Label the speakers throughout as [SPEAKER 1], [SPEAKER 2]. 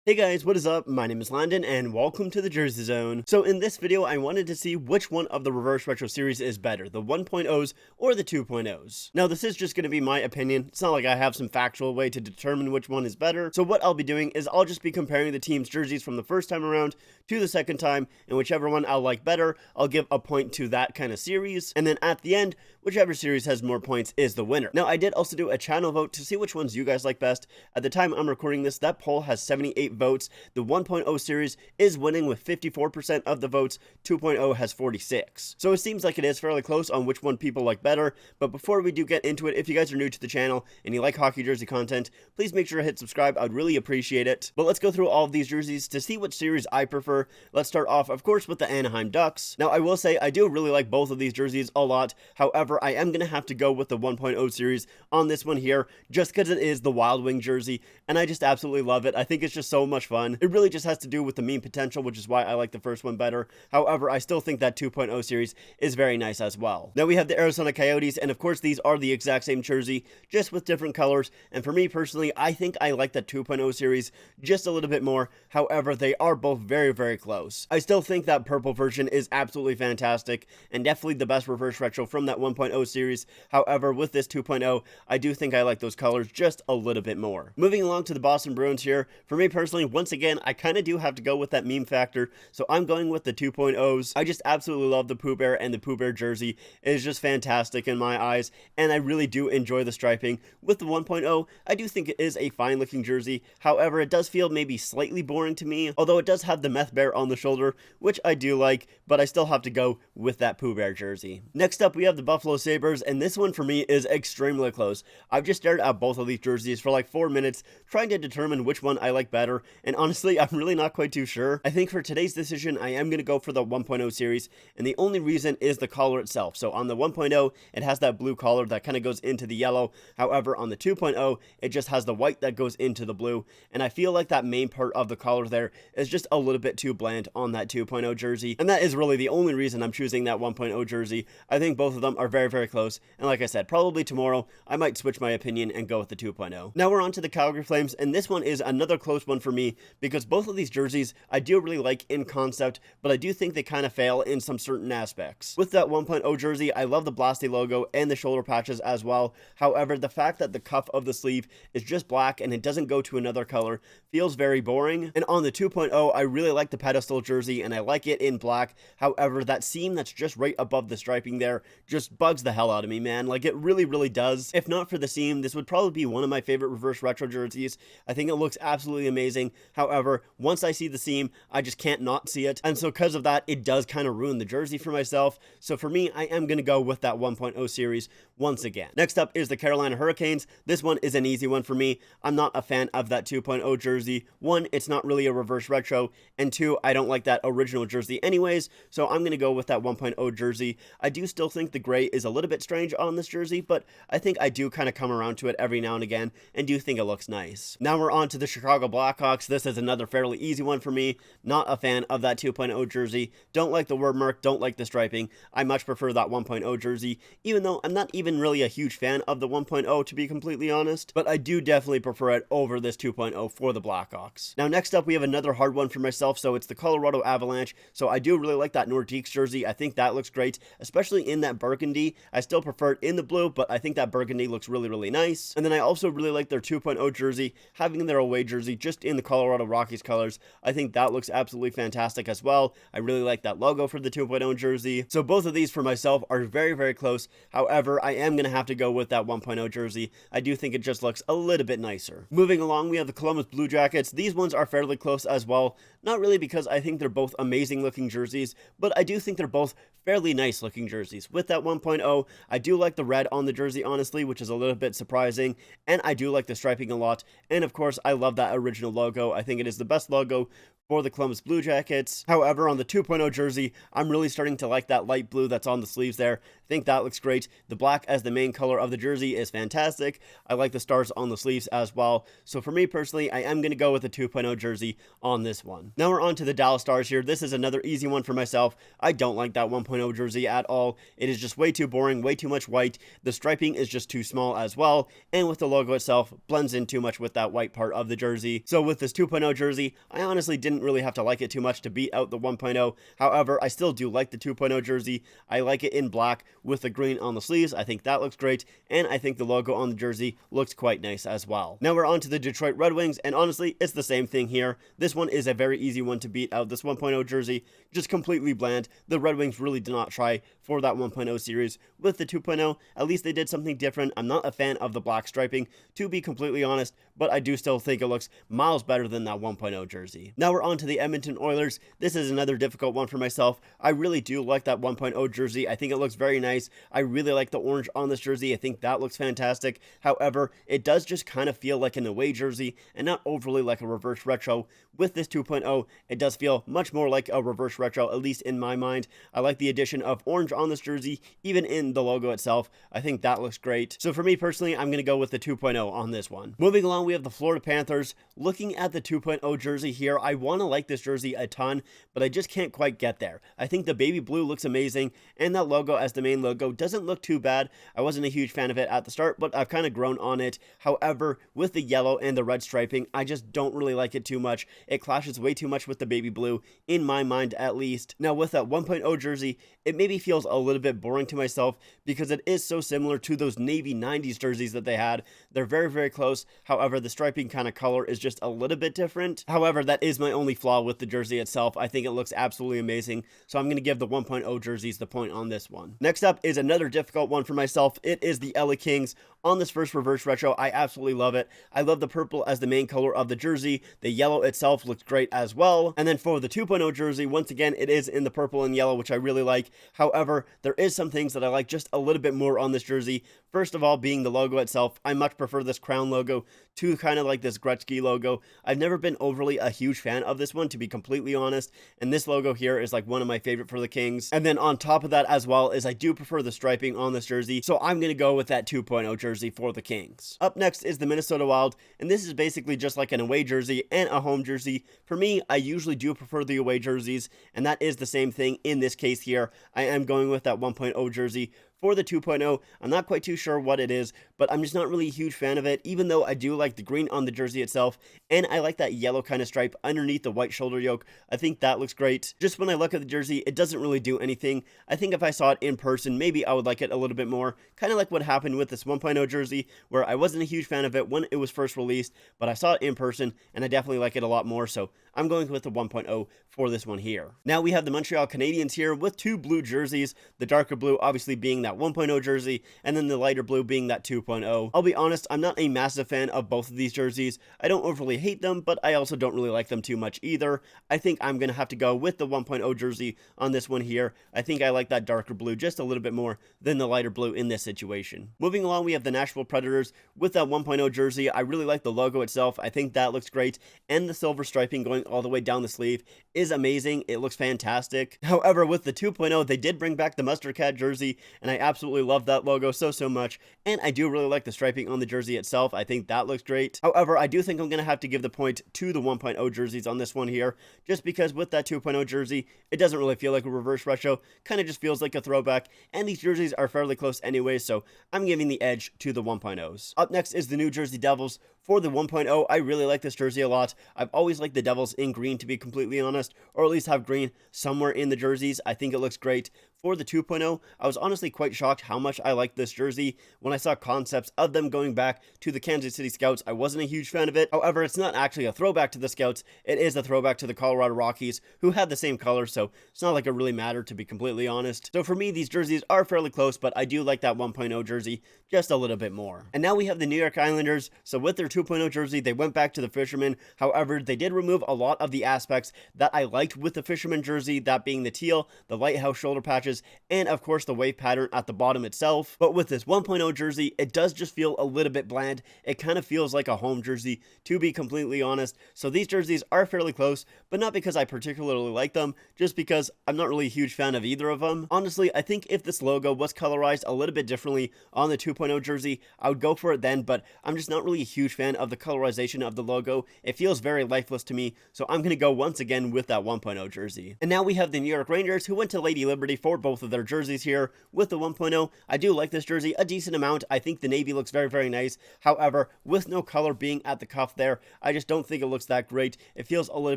[SPEAKER 1] Hey guys, what is up? My name is Landon and welcome to the Jersey Zone. So in this video, I wanted to see which one of the reverse retro series is better, the 1.0s or the 2.0s. Now this is just going to be my opinion. It's not like I have some factual way to determine which one is better. So what I'll be doing is I'll just be comparing the team's jerseys from the first time around to the second time, and whichever one I'll like better, I'll give a point to that kind of series. And then at the end, whichever series has more points is the winner. Now I did also do a channel vote to see which ones you guys like best. At the time I'm recording this, that poll has 78 votes. The 1.0 series is winning with 54% of the votes, 2.0 has 46. So it seems like it is fairly close on which one people like better, but before we do get into it, if you guys are new to the channel and you like hockey jersey content, please make sure to hit subscribe, I'd really appreciate it. But let's go through all of these jerseys to see which series I prefer. Let's start off, of course, with the Anaheim Ducks. Now I will say I do really like both of these jerseys a lot, however, I am going to have to go with the 1.0 series on this one here, just because it is the Wild Wing jersey, and I just absolutely love it. I think it's just so much fun. It really just has to do with the meme potential, which is why I like the first one better. However, I still think that 2.0 series is very nice as well. Now we have the Arizona Coyotes, and of course these are the exact same jersey, just with different colors, and for me personally, I think I like the 2.0 series just a little bit more. However, they are both very, very close. I still think that purple version is absolutely fantastic, and definitely the best reverse retro from that 1.0 series. However, with this 2.0, I do think I like those colors just a little bit more. Moving along to the Boston Bruins here, for me personally, once again, I kind of do have to go with that meme factor, so I'm going with the 2.0s. I just absolutely love the Pooh Bear, and the Pooh Bear jersey is just fantastic in my eyes, and I really do enjoy the striping. With the 1.0, I do think it is a fine looking jersey. However, it does feel maybe slightly boring to me, although it does have the Meth Bear on the shoulder, which I do like, but I still have to go with that Pooh Bear jersey. Next up, we have the Buffalo Sabres, and this one for me is extremely close. I've just stared at both of these jerseys for like 4 minutes, trying to determine which one I like better, and honestly, I'm really not quite too sure. I think for today's decision, I am going to go for the 1.0 series, and the only reason is the collar itself. So on the 1.0, it has that blue collar that kind of goes into the yellow. However, on the 2.0, it just has the white that goes into the blue, and I feel like that main part of the collar there is just a little bit too bland on that 2.0 jersey, and that is really the only reason I'm choosing that 1.0 jersey. I think both of them are very, very close, and like I said, probably tomorrow, I might switch my opinion and go with the 2.0. Now we're on to the Calgary Flames, and this one is another close one for me, because both of these jerseys I do really like in concept, but I do think they kind of fail in some certain aspects. With that 1.0 jersey, I love the Blasty logo and the shoulder patches as well. However, the fact that the cuff of the sleeve is just black and it doesn't go to another color feels very boring. And on the 2.0, I really like the pedestal jersey and I like it in black. However, that seam that's just right above the striping there just bugs the hell out of me, man. Like, it really, really does. If not for the seam, this would probably be one of my favorite reverse retro jerseys. I think it looks absolutely amazing. However, once I see the seam, I just can't not see it. And so because of that, it does kind of ruin the jersey for myself. So for me, I am going to go with that 1.0 series once again. Next up is the Carolina Hurricanes. This one is an easy one for me. I'm not a fan of that 2.0 jersey. One, it's not really a reverse retro. And two, I don't like that original jersey anyways. So I'm going to go with that 1.0 jersey. I do still think the gray is a little bit strange on this jersey, but I think I do kind of come around to it every now and again and do think it looks nice. Now we're on to the Chicago Blackhawks. This is another fairly easy one for me. Not a fan of that 2.0 jersey. Don't like the word mark, don't like the striping. I much prefer that 1.0 jersey, even though I'm not even really a huge fan of the 1.0 to be completely honest, but I do definitely prefer it over this 2.0 for the Blackhawks. Now next up, we have another hard one for myself, so it's the Colorado Avalanche. So I do really like that Nordiques jersey. I think that looks great, especially in that burgundy. I still prefer it in the blue, but I think that burgundy looks really, really nice. And then I also really like their 2.0 jersey, having their away jersey just in the Colorado Rockies colors. I think that looks absolutely fantastic as well. I really like that logo for the 2.0 jersey. So both of these for myself are very, very close. However, I am going to have to go with that 1.0 jersey. I do think it just looks a little bit nicer. Moving along, we have the Columbus Blue Jackets. These ones are fairly close as well. Not really because I think they're both amazing looking jerseys, but I do think they're both fairly nice looking jerseys. With that 1.0, I do like the red on the jersey, honestly, which is a little bit surprising, and I do like the striping a lot. And of course, I love that original logo. I think it is the best logo for the Columbus Blue Jackets. However, on the 2.0 jersey, I'm really starting to like that light blue that's on the sleeves there. think that looks great. The black as the main color of the jersey is fantastic. I like the stars on the sleeves as well. So for me personally, I am going to go with the 2.0 jersey on this one. Now we're on to the Dallas Stars here. This is another easy one for myself. I don't like that 1.0 jersey at all. It is just way too boring, way too much white. The striping is just too small as well, and with the logo itself, blends in too much with that white part of the jersey. So with this 2.0 jersey, I honestly didn't really have to like it too much to beat out the 1.0. However, I still do like the 2.0 jersey. I like it in black with the green on the sleeves. I think that looks great, and I think the logo on the jersey looks quite nice as well. Now we're on to the Detroit Red Wings, and honestly, it's the same thing here. This one is a very easy one to beat out. This 1.0 jersey, just completely bland. The Red Wings really did not try for that 1.0 series. With the 2.0, at least they did something different. I'm not a fan of the black striping, to be completely honest, but I do still think it looks miles better than that 1.0 jersey. Now we're on to the Edmonton Oilers. This is another difficult one for myself. I really do like that 1.0 jersey. I think it looks very nice. I really like the orange on this jersey. I think that looks fantastic. However, it does just kind of feel like an away jersey and not overly like a reverse retro. With this 2.0, it does feel much more like a reverse retro, at least in my mind. I like the addition of orange on this jersey, even in the logo itself. I think that looks great. So for me personally, I'm going to go with the 2.0 on this one. Moving along, we have the Florida Panthers. Looking at the 2.0 jersey here, I want to like this jersey a ton, but I just can't quite get there. I think the baby blue looks amazing, and that logo as the main logo doesn't look too bad. I wasn't a huge fan of it at the start, but I've kind of grown on it. However, with the yellow and the red striping, I just don't really like it too much. It clashes way too much with the baby blue, in my mind at least. Now with that 1.0 jersey, it maybe feels a little bit boring to myself because it is so similar to those Navy 90s jerseys that they had. They're very, very close. However, the striping kind of color is just a little bit different. However, that is my only flaw with the jersey itself. I think it looks absolutely amazing. So I'm going to give the 1.0 jerseys the point on this one. Next up is another difficult one for myself. It is the LA Kings. On this first reverse retro, I absolutely love it. I love the purple as the main color of the jersey. The yellow itself looks great as well. And then for the 2.0 jersey, once again, it is in the purple and yellow, which I really like. However, there is some things that I like just a little bit more on this jersey. First of all, being the logo itself, I much prefer this crown logo to kind of like this Gretzky logo. I've never been overly a huge fan of this one, to be completely honest, and this logo here is like one of my favorite for the Kings. And then on top of that as well is I do prefer the striping on this jersey, so I'm going to go with that 2.0 jersey for the Kings. Up next is the Minnesota Wild, and this is basically just like an away jersey and a home jersey. For me, I usually do prefer the away jerseys, and that is the same thing in this case here. I am going with that 1.0 jersey. For the 2.0, I'm not quite too sure what it is, but I'm just not really a huge fan of it, even though I do like the green on the jersey itself, and I like that yellow kind of stripe underneath the white shoulder yoke. I think that looks great. Just when I look at the jersey, it doesn't really do anything. I think if I saw it in person, maybe I would like it a little bit more, kind of like what happened with this 1.0 jersey, where I wasn't a huge fan of it when it was first released, but I saw it in person, and I definitely like it a lot more, so I'm going with the 1.0 for this one here. Now we have the Montreal Canadiens here with two blue jerseys, the darker blue obviously being that 1.0 jersey, and then the lighter blue being that 2.0. I'll be honest, I'm not a massive fan of both of these jerseys. I don't overly hate them, but I also don't really like them too much either. I think I'm going to have to go with the 1.0 jersey on this one here. I think I like that darker blue just a little bit more than the lighter blue in this situation. Moving along, we have the Nashville Predators with that 1.0 jersey. I really like the logo itself. I think that looks great, and the silver striping going all the way down the sleeve is amazing. It looks fantastic. However, with the 2.0, they did bring back the Mustard Cat jersey, and I absolutely love that logo so much, and I do really like the striping on the jersey itself. I think that looks great. However, I do think I'm going to have to give the point to the 1.0 jerseys on this one here, just because with that 2.0 jersey, it doesn't really feel like a reverse retro, kind of just feels like a throwback, and these jerseys are fairly close anyway, so I'm giving the edge to the 1.0s. Up next is the New Jersey Devils. For the 1.0, I really like this jersey a lot. I've always liked the Devils in green, to be completely honest, or at least have green somewhere in the jerseys. I think it looks great. For the 2.0, I was honestly quite shocked how much I liked this jersey. When I saw concepts of them going back to the Kansas City Scouts, I wasn't a huge fan of it. However, it's not actually a throwback to the Scouts. It is a throwback to the Colorado Rockies, who had the same color, so it's not like it really mattered, to be completely honest. So for me, these jerseys are fairly close, but I do like that 1.0 jersey just a little bit more. And now we have the New York Islanders. So with their 2.0 jersey, they went back to the Fisherman. However, they did remove a lot of the aspects that I liked with the Fisherman jersey, that being the teal, the lighthouse shoulder patches, and of course the wave pattern at the bottom itself. But with this 1.0 jersey, it does just feel a little bit bland. It kind of feels like a home jersey, to be completely honest. So these jerseys are fairly close, but not because I particularly like them, just because I'm not really a huge fan of either of them. Honestly, I think if this logo was colorized a little bit differently on the 2.0 jersey, I would go for it then, but I'm just not really a huge fan of the colorization of the logo. It feels very lifeless to me, so I'm going to go once again with that 1.0 jersey. And now we have the New York Rangers, who went to Lady Liberty for both of their jerseys here with the 1.0. I do like this jersey a decent amount. I think the navy looks very, very nice. However, with no color being at the cuff there, I just don't think it looks that great. It feels a little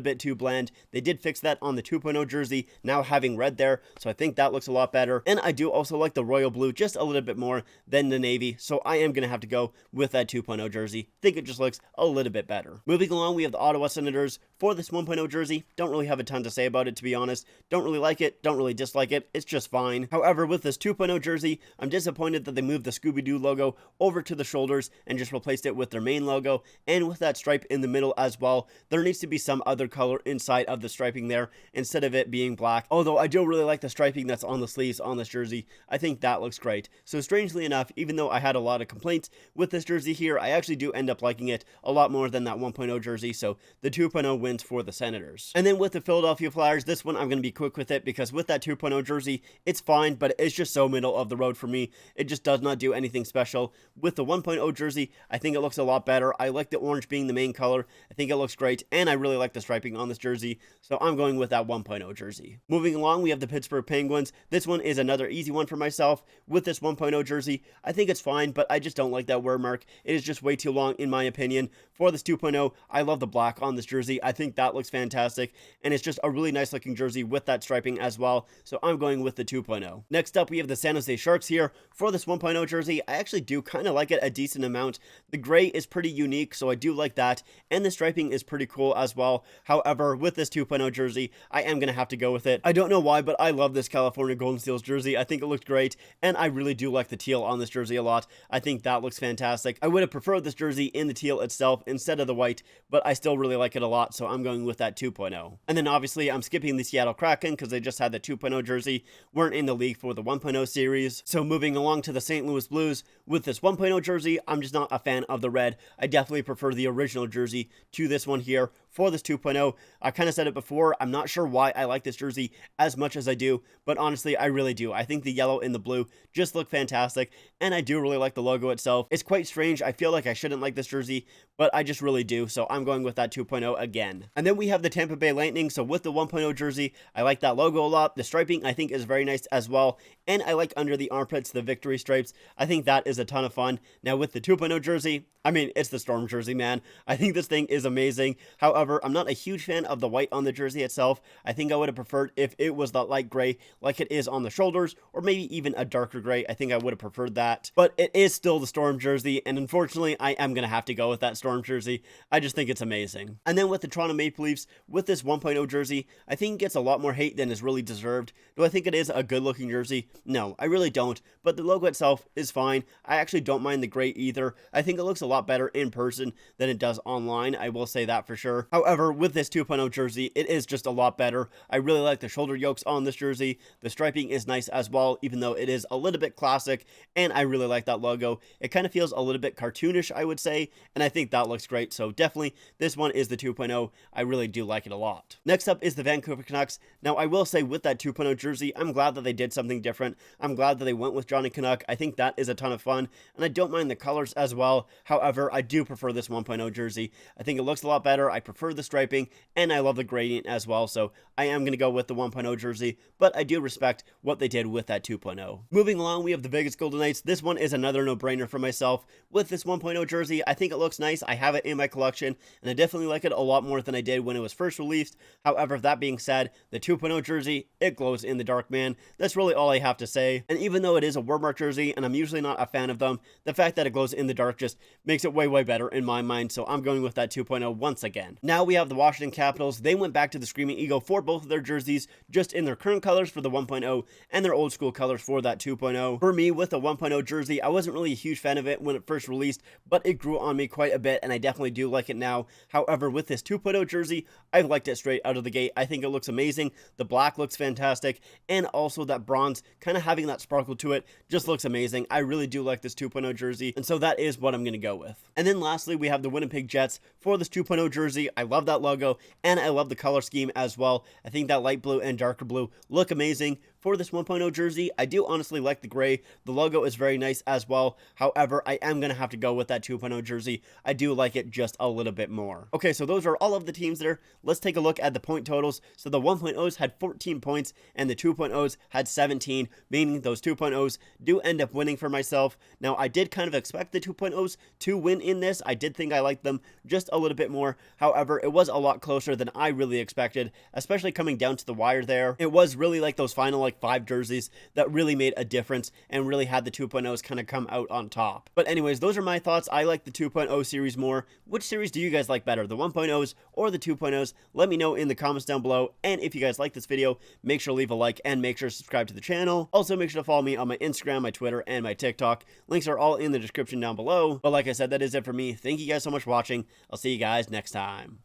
[SPEAKER 1] bit too bland. They did fix that on the 2.0 jersey, now having red there, so I think that looks a lot better. And I do also like the royal blue just a little bit more than the navy, so I am going to have to go with that 2.0 jersey. I think it just looks a little bit better. Moving along, we have the Ottawa Senators for this 1.0 jersey. Don't really have a ton to say about it, to be honest. Don't really like it, don't really dislike it. It's just fine. However, with this 2.0 jersey, I'm disappointed that they moved the Scooby-Doo logo over to the shoulders and just replaced it with their main logo, and with that stripe in the middle as well. There needs to be some other color inside of the striping there instead of it being black. Although I do really like the striping that's on the sleeves on this jersey. I think that looks great. So strangely enough, even though I had a lot of complaints with this jersey here, I actually do end up liking it a lot more than that 1.0 jersey, so the 2.0 wins for the Senators. And then with the Philadelphia Flyers, this one I'm going to be quick with it, because with that 2.0 jersey, it's fine, but it's just so middle of the road for me. It just does not do anything special. With the 1.0 jersey, I think it looks a lot better. I like the orange being the main color. I think it looks great, and I really like the striping on this jersey, so I'm going with that 1.0 jersey. Moving along, we have the Pittsburgh Penguins. This one is another easy one for myself. With this 1.0 jersey, I think it's fine, but I just don't like that word mark. It is just way too long in my opinion. For this 2.0, I love the black on this jersey. I think that looks fantastic, and it's just a really nice looking jersey with that striping as well, so I'm going with the 2.0. Next up, we have the San Jose Sharks here. For this 1.0 jersey, I actually do kind of like it a decent amount. The gray is pretty unique, so I do like that, and the striping is pretty cool as well. However, with this 2.0 jersey, I am going to have to go with it. I don't know why, but I love this California Golden Steels jersey. I think it looked great, and I really do like the teal on this jersey a lot. I think that looks fantastic. I would have preferred this jersey in the teal itself instead of the white, but I still really like it a lot, so I'm going with that 2.0. And then obviously I'm skipping the Seattle Kraken because they just had the 2.0 jersey, weren't in the league for the 1.0 series. So moving along to the St. Louis Blues, with this 1.0 jersey, I'm just not a fan of the red. I definitely prefer the original jersey to this one here. For this 2.0, I kind of said it before, I'm not sure why I like this jersey as much as I do, but honestly, I really do. I think the yellow and the blue just look fantastic, and I do really like the logo itself. It's quite strange. I feel like I shouldn't like this jersey, but I just really do, so I'm going with that 2.0 again. And then we have the Tampa Bay Lightning, so with the 1.0 jersey, I like that logo a lot. The striping, I think, is very nice as well, and I like under the armpits, the victory stripes. I think that is a ton of fun. Now with the 2.0 jersey, I mean, it's the Storm jersey, man. I think this thing is amazing. However, I'm not a huge fan of the white on the jersey itself. I think I would have preferred if it was the light gray like it is on the shoulders, or maybe even a darker gray. I think I would have preferred that. But it is still the Storm jersey, and unfortunately, I am going to have to go with that Storm jersey. I just think it's amazing. And then with the Toronto Maple Leafs, with this 1.0 jersey, I think it gets a lot more hate than is really deserved. Do I think it is a good looking jersey? No, I really don't. But the logo itself is fine. I actually don't mind the gray either. I think it looks a lot better in person than it does online. I will say that for sure. However, with this 2.0 jersey, it is just a lot better. I really like the shoulder yokes on this jersey. The striping is nice as well, even though it is a little bit classic, and I really like that logo. It kind of feels a little bit cartoonish, I would say, and I think that looks great. So definitely, this one is the 2.0. I really do like it a lot. Next up is the Vancouver Canucks. Now, I will say with that 2.0 jersey, I'm glad that they did something different. I'm glad that they went with Johnny Canuck. I think that is a ton of fun, and I don't mind the colors as well. However, I do prefer this 1.0 jersey. I think it looks a lot better. I prefer the striping, and I love the gradient as well, so I am going to go with the 1.0 jersey, but I do respect what they did with that 2.0. Moving along, we have the Vegas Golden Knights. This one is another no-brainer for myself. With this 1.0 jersey, I think it looks nice. I have it in my collection, and I definitely like it a lot more than I did when it was first released. However, that being said, the 2.0 jersey, it glows in the dark, man. That's really all I have to say, and even though it is a wordmark jersey, and I'm usually not a fan of them, the fact that it glows in the dark just makes it way, way better in my mind, so I'm going with that 2.0 once again. Now we have the Washington Capitals. They went back to the Screaming Eagle for both of their jerseys, just in their current colors for the 1.0 and their old school colors for that 2.0. For me, with the 1.0 jersey, I wasn't really a huge fan of it when it first released, but it grew on me quite a bit bit, and I definitely do like it now. However, with this 2.0 jersey, I've liked it straight out of the gate. I think it looks amazing. The black looks fantastic, and also that bronze kind of having that sparkle to it just looks amazing. I really do like this 2.0 jersey, and so that is what I'm going to go with. And then lastly, we have the Winnipeg Jets for this 2.0 jersey. I love that logo, and I love the color scheme as well. I think that light blue and darker blue look amazing. For this 1.0 jersey, I do honestly like the gray. The logo is very nice as well. However, I am going to have to go with that 2.0 jersey. I do like it just a little bit more. Okay, so those are all of the teams there. Let's take a look at the point totals. So the 1.0s had 14 points and the 2.0s had 17, meaning those 2.0s do end up winning for myself. Now, I did kind of expect the 2.0s to win in this. I did think I liked them just a little bit more. However, it was a lot closer than I really expected, especially coming down to the wire there. It was really like those final 5 jerseys that really made a difference and really had the 2.0s kind of come out on top. But anyways, those are my thoughts. I like the 2.0 series more. Which series do you guys like better, the 1.0s or the 2.0s? Let me know in the comments down below. And if you guys like this video, make sure to leave a like and make sure to subscribe to the channel. Also, make sure to follow me on my Instagram, my Twitter, and my TikTok. Links are all in the description down below. But like I said, that is it for me. Thank you guys so much for watching. I'll see you guys next time.